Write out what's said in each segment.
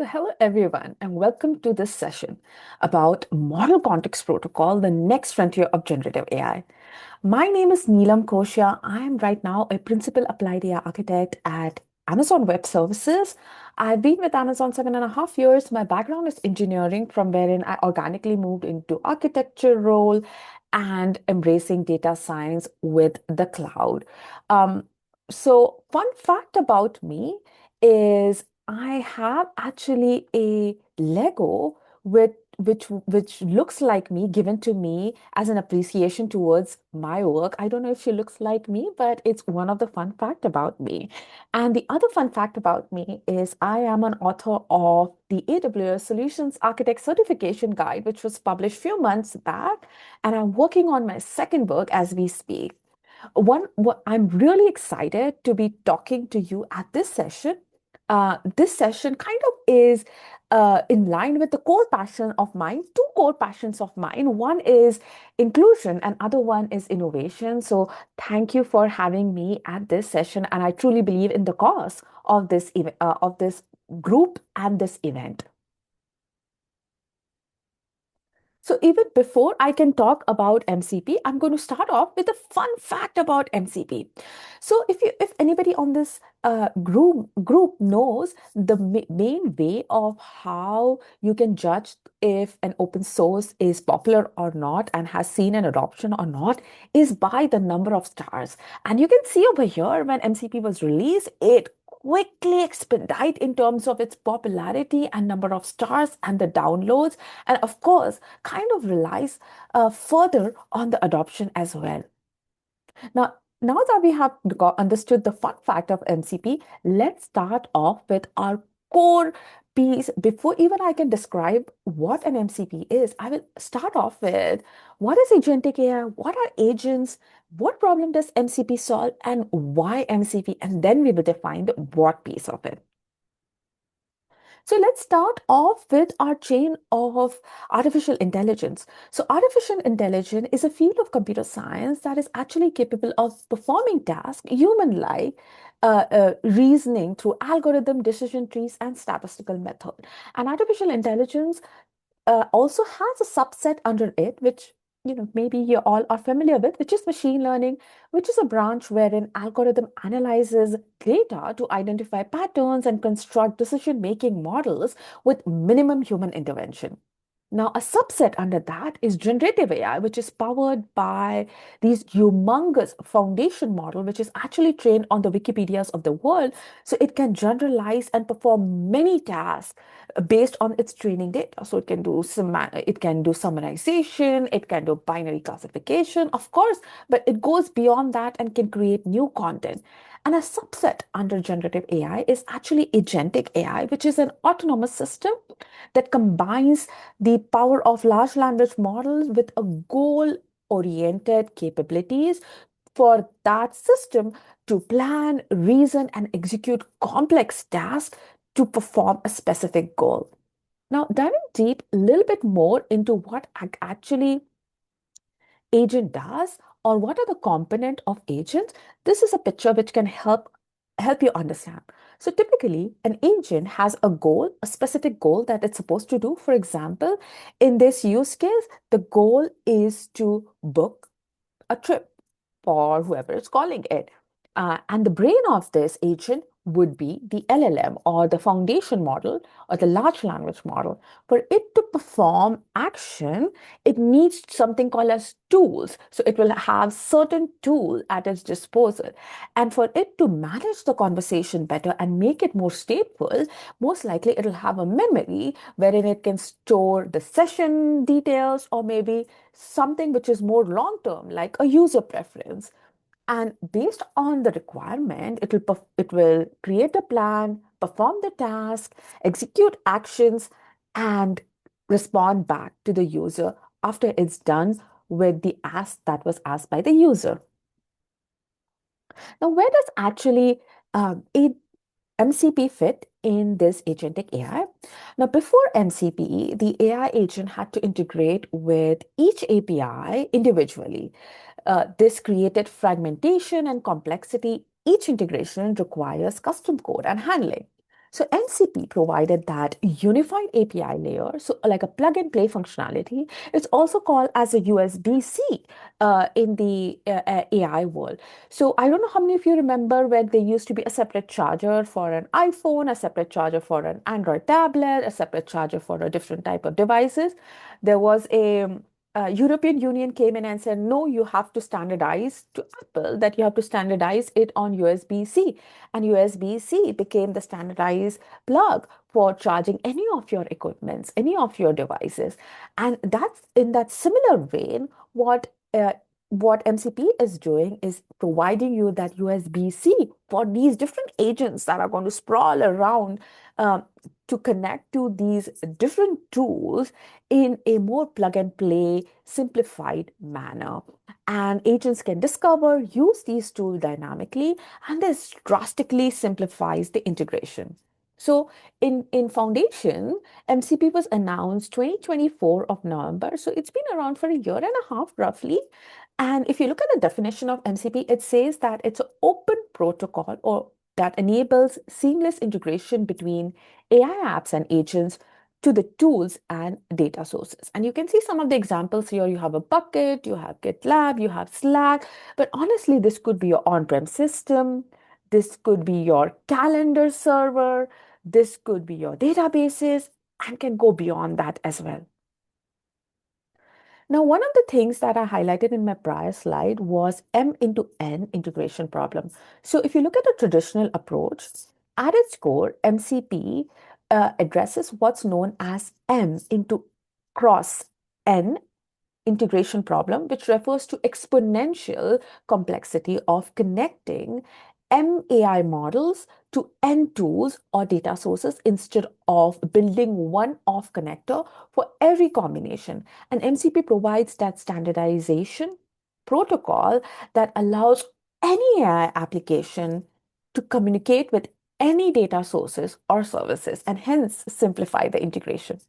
So, hello everyone, and welcome to this session about Model Context Protocol, the next frontier of generative AI. My name is Neelam Koshiya. I am right now a principal applied AI architect at Amazon Web Services. I've been with Amazon 7.5 years. My background is engineering, from wherein I organically moved into architecture role and embracing data science with the cloud. Um, fun fact about me is I have actually a Lego with which looks like me, given to me as an appreciation towards my work. I don't know if she looks like me, but it's one of the fun fact about me. And the other fun fact about me is I am an author of the AWS Solutions Architect Certification Guide, which was published few months back, and I'm working on my second book as we speak. What I'm really excited to be talking to you at this session. This session kind of is in line with the core passion of mine, two core passions of mine. One is inclusion, and other one is innovation. So thank you for having me at this session, and I truly believe in the cause of this group and this event. So even before I can talk about MCP, I'm going to start off with a fun fact about MCP. So if anybody on this group knows the main way of how you can judge if an open source is popular or not and has seen an adoption or not is by the number of stars. And you can see over here when MCP was released, it quickly expedite in terms of its popularity and number of stars and the downloads, and of course kind of relies further on the adoption as well. Now, now that we have understood the fun fact of MCP, let's start off with our core piece. Before even I can describe what an MCP is, I will start off with what is agentic AI, what are agents, what problem does MCP solve, and why MCP, and then we will define the what piece of it. So let's start off with our chain of artificial intelligence. So artificial intelligence is a field of computer science that is actually capable of performing tasks human-like, reasoning through algorithm, decision trees, and statistical method. And artificial intelligence also has a subset under it, which maybe you all are familiar with, which is machine learning, which is a branch wherein algorithm analyzes data to identify patterns and construct decision-making models with minimum human intervention. Now, a subset under that is generative AI, which is powered by these humongous foundation model, which is actually trained on the Wikipedias of the world. So it can generalize and perform many tasks based on its training data. So it can do summarization, it can do binary classification, of course, but it goes beyond that and can create new content. And a subset under generative AI is actually agentic AI, which is an autonomous system that combines the power of large language models with a goal oriented capabilities for that system to plan, reason, and execute complex tasks to perform a specific goal. Now, diving deep a little bit more into what actually agent does or what are the component of agents, this is a picture which can help you understand. So typically an agent has a goal, a specific goal that it's supposed to do. For example, in this use case, the goal is to book a trip for whoever is calling it. And the brain of this agent would be the LLM or the foundation model or the large language model. For it to perform action, it needs something called as tools. So it will have certain tool at its disposal. And for it to manage the conversation better and make it more stateful, most likely it'll have a memory wherein it can store the session details or maybe something which is more long term, like a user preference. And based on the requirement, it will create a plan, perform the task, execute actions, and respond back to the user after it's done with the ask that was asked by the user. Now, where does actually MCP fit in this agentic AI? Now, before MCP, the AI agent had to integrate with each API individually. This created fragmentation and complexity. Each integration requires custom code and handling. So MCP provided that unified API layer, so like a plug and play functionality. It's also called as a USB-C in the AI world. So I don't know how many of you remember when there used to be a separate charger for an iPhone, a separate charger for an Android tablet, a separate charger for a different type of devices. There was a European Union came in and said, no, you have to standardize to Apple that you have to standardize it on USB-C. And USB-C became the standardized plug for charging any of your equipments, any of your devices. And that's in that similar vein, what MCP is doing is providing you that USB-C for these different agents that are going to sprawl around um, to connect to these different tools in a more plug and play, simplified manner. And agents can discover, use these tools dynamically, and this drastically simplifies the integration. So in Foundation, MCP was announced 2024 of November. So it's been around for a year and a half roughly. And if you look at the definition of MCP, it says that it's an open protocol or that enables seamless integration between AI apps and agents to the tools and data sources. And you can see some of the examples here. You have a bucket, you have GitLab, you have Slack, but honestly, this could be your on-prem system. This could be your calendar server. This could be your databases and can go beyond that as well. Now, one of the things that I highlighted in my prior slide was M into N integration problem. So if you look at a traditional approach, at its core, MCP addresses what's known as M into cross N integration problem, which refers to exponential complexity of connecting MAI models to N tools or data sources instead of building one off connector for every combination. And MCP provides that standardization protocol that allows any AI application to communicate with any data sources or services and hence simplify the integration.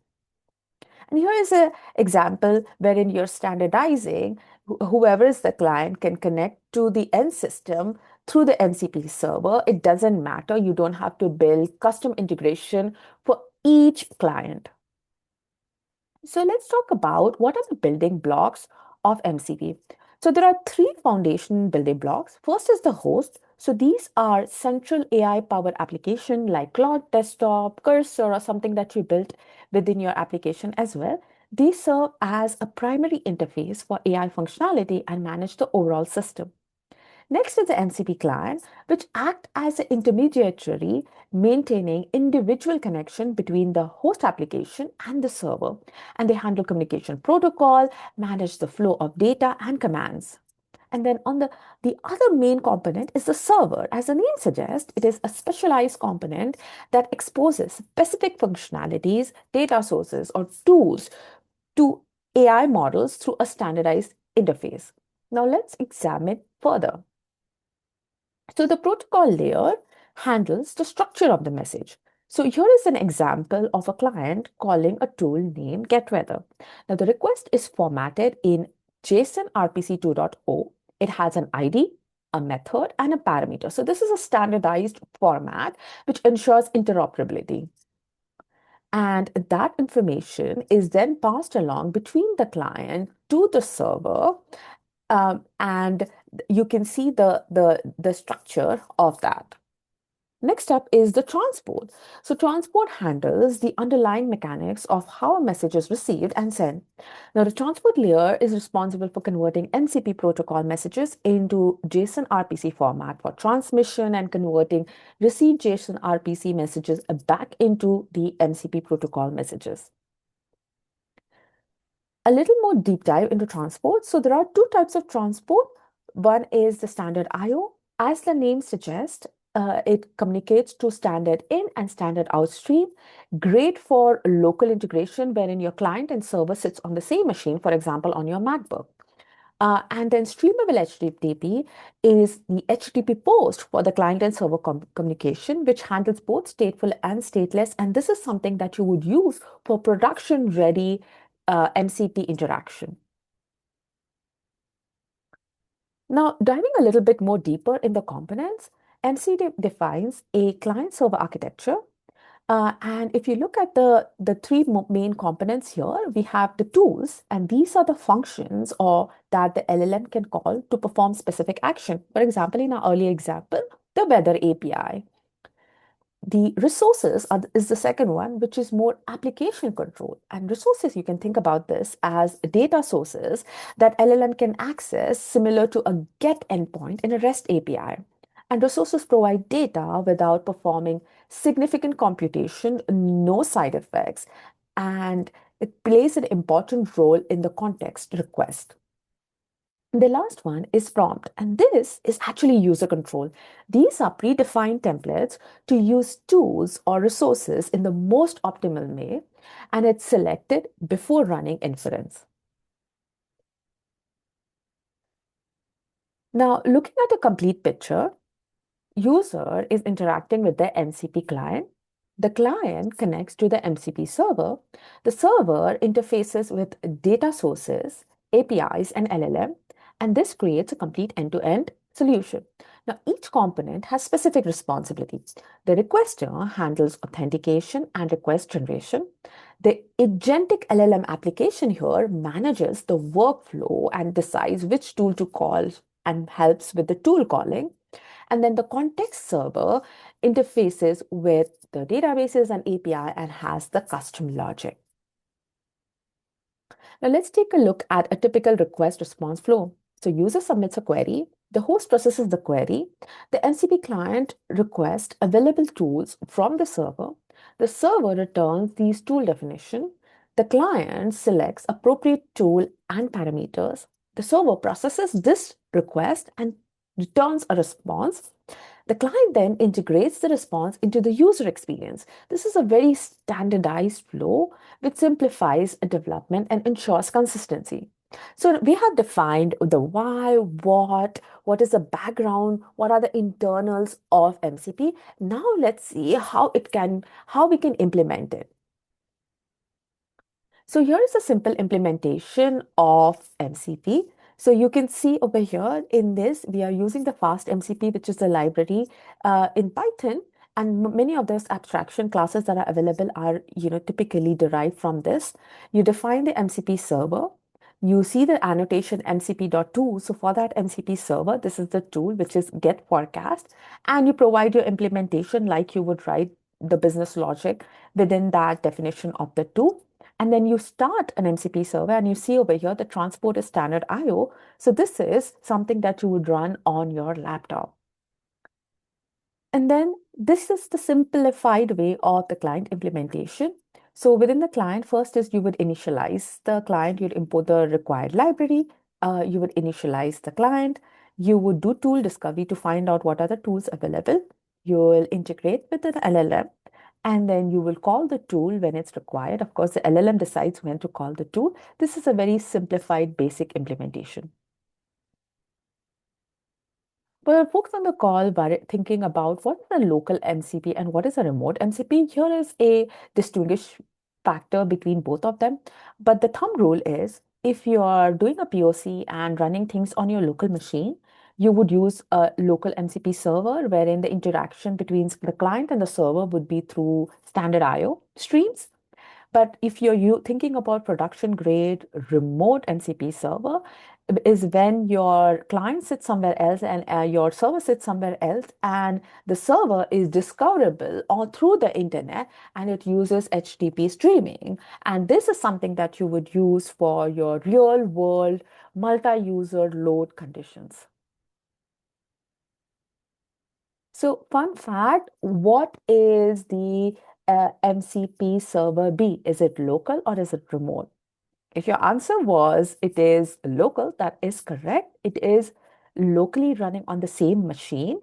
And here is an example wherein you're standardizing, whoever is the client can connect to the end system through the MCP server. It doesn't matter. You don't have to build custom integration for each client. So let's talk about what are the building blocks of MCP. So there are three foundation building blocks. First is the host. So these are central AI powered application like Cloud Desktop, Cursor, or something that you built within your application as well. They serve as a primary interface for AI functionality and manage the overall system. Next is the MCP client, which act as an intermediary, maintaining individual connection between the host application and the server. And they handle communication protocol, manage the flow of data and commands. And then on the other main component is the server. As the name suggests, it is a specialized component that exposes specific functionalities, data sources, or tools to AI models through a standardized interface. Now let's examine further. So the protocol layer handles the structure of the message. So here is an example of a client calling a tool named GetWeather. Now the request is formatted in JSON RPC 2.0. It has an ID, a method, and a parameter. So this is a standardized format which ensures interoperability. And that information is then passed along between the client to the server, and you can see the structure of that. Next up is the transport. So transport handles the underlying mechanics of how a message is received and sent. Now the transport layer is responsible for converting MCP protocol messages into JSON RPC format for transmission and converting received JSON RPC messages back into the MCP protocol messages. A little more deep dive into transport. So there are two types of transport. One is the standard I/O. As the name suggests, it communicates to standard in and standard out stream. Great for local integration, wherein your client and server sits on the same machine, for example, on your MacBook. And then streamable HTTP is the HTTP post for the client and server communication, which handles both stateful and stateless. And this is something that you would use for production ready MCP interaction. Now, diving a little bit more deeper in the components, MCP defines a client server architecture. And if you look at the three main components here, we have the tools, and these are the functions or that the LLM can call to perform specific action. For example, in our earlier example, the weather API. The resources is the second one, which is more application control. And resources, you can think about this as data sources that LLM can access, similar to a GET endpoint in a REST API. And resources provide data without performing significant computation, no side effects, and it plays an important role in the context request. The last one is prompt, and this is actually user control. These are predefined templates to use tools or resources in the most optimal way, and it's selected before running inference. Now, looking at a complete picture, user is interacting with the MCP client. The client connects to the MCP server. The server interfaces with data sources, APIs, and LLM, and this creates a complete end-to-end solution. Now, each component has specific responsibilities. The requester handles authentication and request generation. The agentic LLM application here manages the workflow and decides which tool to call and helps with the tool calling. And then the context server interfaces with the databases and API and has the custom logic. Now let's take a look at a typical request response flow. So user submits a query, the host processes the query, the MCP client requests available tools from the server returns these tool definition, the client selects appropriate tool and parameters, the server processes this request and returns a response. The client then integrates the response into the user experience. This is a very standardized flow which simplifies development and ensures consistency. So we have defined the why, what is the background, what are the internals of MCP. Now let's see how we can implement it. So here is a simple implementation of MCP. So you can see over here in this, we are using the fast MCP, which is a library in Python. And many of those abstraction classes that are available are, typically derived from this. You define the MCP server. You see the annotation mcp.tool. So for that MCP server, this is the tool, which is get forecast. And you provide your implementation like you would write the business logic within that definition of the tool. And then you start an MCP server and you see over here the transport is standard IO. So this is something that you would run on your laptop. And then this is the simplified way of the client implementation. So within the client, first is you would initialize the client, you'd import the required library, you would initialize the client, you would do tool discovery to find out what are the tools available. You will integrate with the LLM, and then you will call the tool when it's required. Of course, the LLM decides when to call the tool. This is a very simplified basic implementation. But folks on the call were thinking about what is a local MCP and what is a remote MCP. Here is a distinguish factor between both of them. But the thumb rule is if you are doing a POC and running things on your local machine, you would use a local MCP server wherein the interaction between the client and the server would be through standard IO streams. But if you're thinking about production grade remote MCP server, is when your client sits somewhere else and your server sits somewhere else, and the server is discoverable all through the internet and it uses HTTP streaming. And this is something that you would use for your real world multi-user load conditions. So, fun fact, what is the MCP server B? Is it local or is it remote? If your answer was it is local, that is correct. It is locally running on the same machine,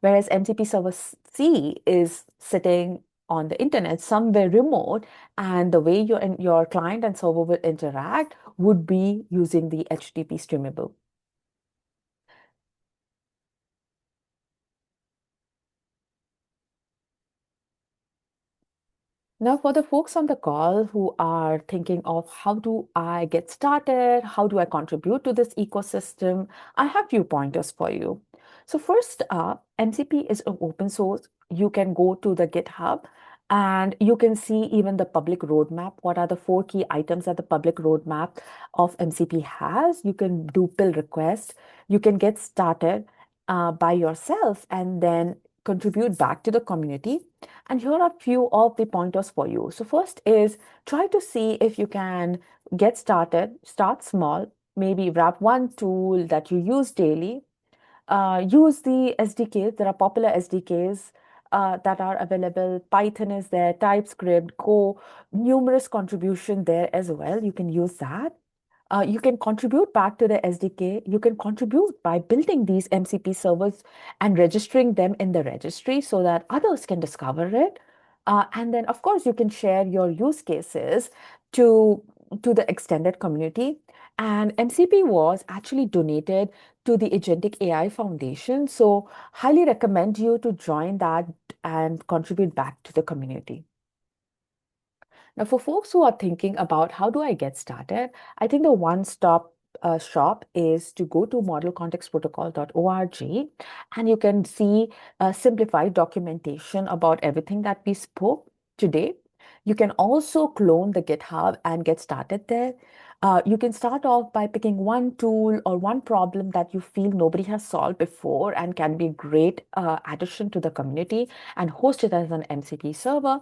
whereas MCP server C is sitting on the internet somewhere remote, and the way your client and server will interact would be using the HTTP streamable. Now, for the folks on the call who are thinking of how do I get started, how do I contribute to this ecosystem, I have few pointers for you. So first up, MCP is an open source. You can go to the GitHub And you can see even the public roadmap. What are the four key items that the public roadmap of MCP has? You can do pull requests. You can get started by yourself and then contribute back to the community. And here are a few of the pointers for you. So first is try to see if you can get started, start small, maybe wrap one tool that you use daily, use the SDKs. There are popular SDKs that are available. Python is there, TypeScript, Go, numerous contribution there as well. You can use that. You can contribute back to the SDK. You can contribute by building these MCP servers and registering them in the registry so that others can discover it. And then, of course, you can share your use cases to, to the extended community. And MCP was actually donated to the Agentic AI Foundation. So, highly recommend you to join that and contribute back to the community. Now, for folks who are thinking about how do I get started, I think the one-stop shop is to go to modelcontextprotocol.org, and you can see simplified documentation about everything that we spoke today. You can also clone the GitHub and get started there. You can start off by picking one tool or one problem that you feel nobody has solved before and can be a great addition to the community and host it as an MCP server.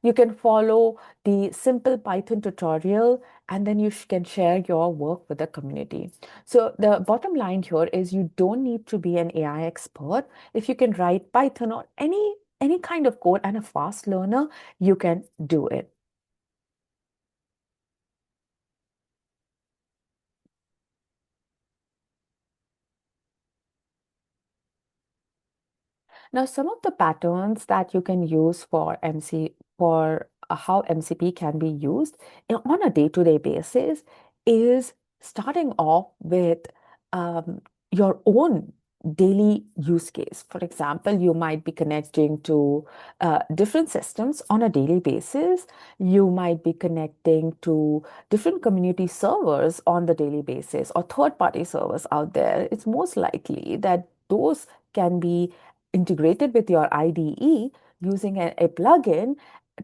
You can follow the simple Python tutorial, and then you can share your work with the community. So the bottom line here is you don't need to be an AI expert. If you can write Python or any kind of code and a fast learner, you can do it. Now, some of the patterns that you can use for how MCP can be used on a day-to-day basis is starting off with um, your own daily use case. For example, you might be connecting to different systems on a daily basis. You might be connecting to different community servers on the daily basis or third-party servers out there. It's most likely that those can be integrated with your IDE using a plugin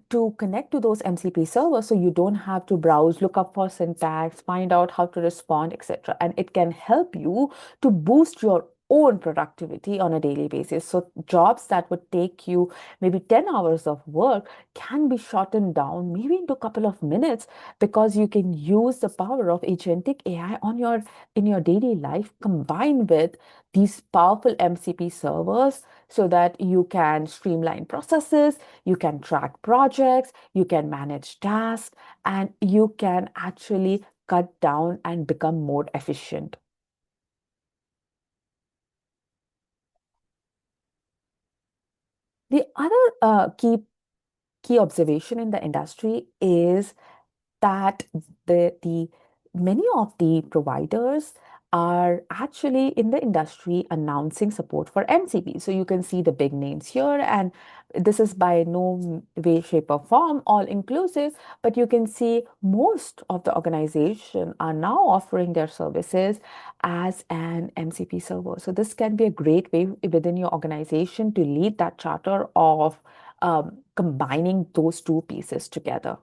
to connect to those MCP servers so you don't have to browse, look up for syntax, find out how to respond, etc. And it can help you to boost your own productivity on a daily basis. So jobs that would take you maybe 10 hours of work can be shortened down maybe into a couple of minutes because you can use the power of agentic AI on your in your daily life combined with these powerful MCP servers so that you can streamline processes, you can track projects, you can manage tasks, and you can actually cut down and become more efficient. The other key observation in the industry is that the many of the providers are actually in the industry announcing support for MCP. So you can see the big names here, and this is by no way, shape, or form all inclusive, but you can see most of the organization are now offering their services as an MCP server. So this can be a great way within your organization to lead that charter of combining those two pieces together.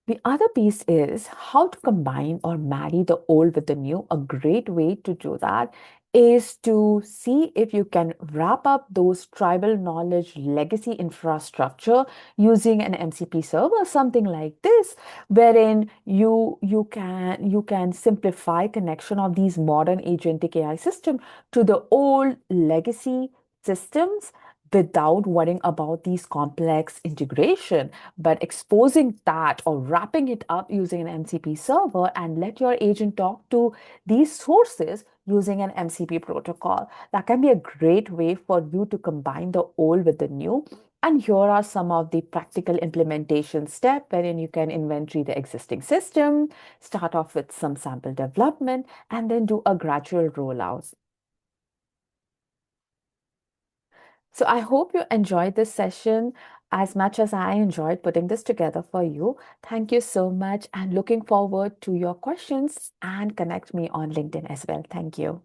The other piece is how to combine or marry the old with the new. A great way to do that is to see if you can wrap up those tribal knowledge legacy infrastructure using an MCP server, something like this, wherein you can simplify connection of these modern agentic AI system to the old legacy systems without worrying about these complex integration, but exposing that or wrapping it up using an MCP server and let your agent talk to these sources using an MCP protocol. That can be a great way for you to combine the old with the new. And here are some of the practical implementation steps wherein you can inventory the existing system, start off with some sample development, and then do a gradual rollout. So I hope you enjoyed this session. as much as I enjoyed putting this together for you. Thank you so much and looking forward to your questions and connect me on LinkedIn as well. Thank you.